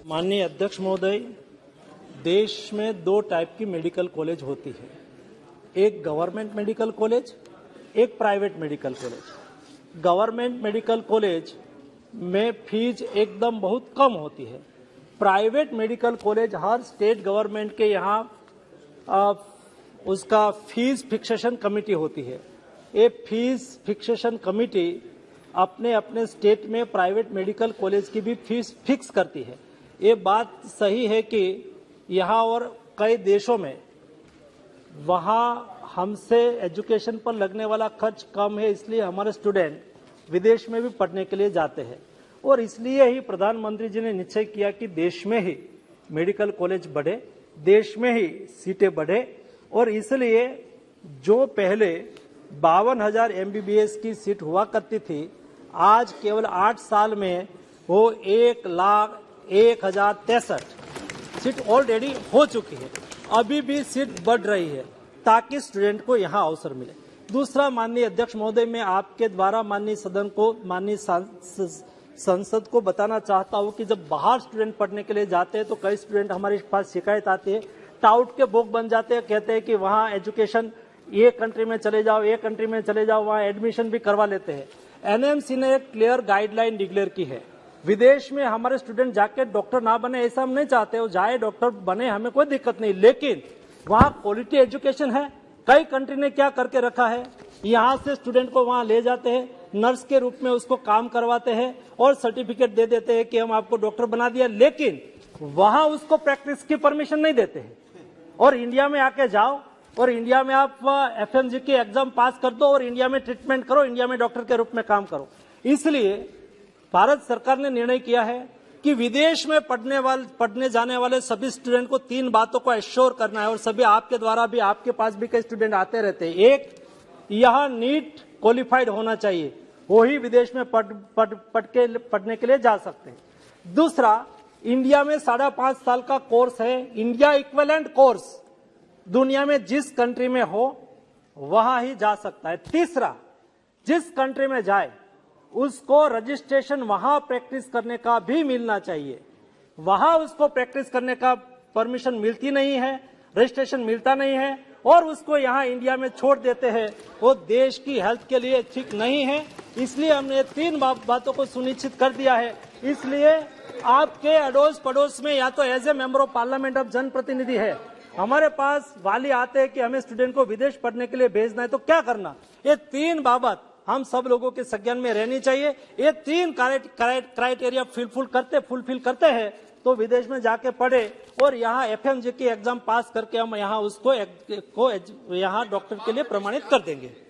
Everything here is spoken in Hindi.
माननीय अध्यक्ष महोदय, देश में दो टाइप की मेडिकल कॉलेज होती है, एक गवर्नमेंट मेडिकल कॉलेज, एक private medical college. Government medical college में फीस एकदम बहुत कम होती है। प्राइवेट मेडिकल कॉलेज हर स्टेट गवर्नमेंट के यहाँ उसका फीस फिक्सेशन कमेटी होती है। ये फीस फिक्सेशन कमेटी अपने अपने स्टेट में प्राइवेट मेडिकल कॉलेज की भी फीस फिक्स करती है। ये बात सही है कि यहाँ और कई देशों में वहाँ हमसे एजुकेशन पर लगने वाला खर्च कम है, इसलिए हमारे स्टूडेंट विदेश में भी पढ़ने के लिए जाते हैं। और इसलिए ही प्रधानमंत्री जी ने निश्चय किया कि देश में ही मेडिकल कॉलेज बढ़े, देश में ही सीटें बढ़े। और इसलिए जो पहले 52,000 MBBS की सीट हुआ करती थी, आज केवल 8 साल में वो 1,01,063 सीट ऑलरेडी हो चुकी है। अभी भी सीट बढ़ रही है ताकि स्टूडेंट को यहाँ अवसर मिले। दूसरा, माननीय अध्यक्ष महोदय, मैं आपके द्वारा माननीय सदन को, माननीय संसद को बताना चाहता हूँ कि जब बाहर स्टूडेंट पढ़ने के लिए जाते हैं तो कई स्टूडेंट हमारे पास शिकायत आती है, टाउट के भोग बन जाते हैं, कहते हैं कि वहाँ एजुकेशन ये कंट्री में चले जाओ, ये कंट्री में चले जाओ, वहाँ एडमिशन भी करवा लेते हैं। NMC ने एक क्लियर गाइडलाइन डिक्लेयर की है, विदेश में हमारे स्टूडेंट जाके डॉक्टर ना बने ऐसा हम नहीं चाहते, वो जाए डॉक्टर बने, हमें कोई दिक्कत नहीं, लेकिन वहाँ क्वालिटी एजुकेशन है। कई कंट्री ने क्या करके रखा है, यहाँ से स्टूडेंट को वहाँ ले जाते हैं, नर्स के रूप में उसको काम करवाते हैं और सर्टिफिकेट दे देते हैं कि हम आपको डॉक्टर बना दिया, लेकिन वहाँ उसको प्रैक्टिस की परमिशन नहीं देते हैं। और इंडिया में आके जाओ और इंडिया में आप FMG की एग्जाम पास कर दो और इंडिया में ट्रीटमेंट करो, इंडिया में डॉक्टर के रूप में काम करो। इसलिए भारत सरकार ने निर्णय किया है कि विदेश में पढ़ने जाने वाले सभी स्टूडेंट को 3 बातों को एश्योर करना है, और सभी आपके द्वारा भी, आपके पास भी कई स्टूडेंट आते रहते हैं। एक, यहाँ नीट क्वालिफाइड होना चाहिए, वो ही विदेश में पढ़ने के लिए जा सकते हैं। दूसरा, इंडिया में 5.5 साल का कोर्स है, इंडिया इक्विवेलेंट कोर्स, दुनिया में जिस कंट्री में हो वहां ही जा सकता है। तीसरा, जिस कंट्री में जाए उसको रजिस्ट्रेशन वहां प्रैक्टिस करने का भी मिलना चाहिए। वहां उसको प्रैक्टिस करने का परमिशन मिलती नहीं है, रजिस्ट्रेशन मिलता नहीं है और उसको यहाँ इंडिया में छोड़ देते हैं, वो देश की हेल्थ के लिए ठीक नहीं है। इसलिए हमने 3 बातों को सुनिश्चित कर दिया है। इसलिए आपके अड़ोस पड़ोस में या तो as a member of parliament of जनप्रतिनिधि है, हमारे पास वाली आते हैं कि हमें स्टूडेंट को विदेश पढ़ने के लिए भेजना है, तो क्या करना, ये 3 बाबत हम सब लोगों के संज्ञान में रहनी चाहिए। ये 3 क्राइटेरिया फुलफिल करते हैं तो विदेश में जाके पढ़े और यहाँ FMG की एग्जाम पास करके हम यहाँ उसको यहाँ डॉक्टर के लिए प्रमाणित कर देंगे।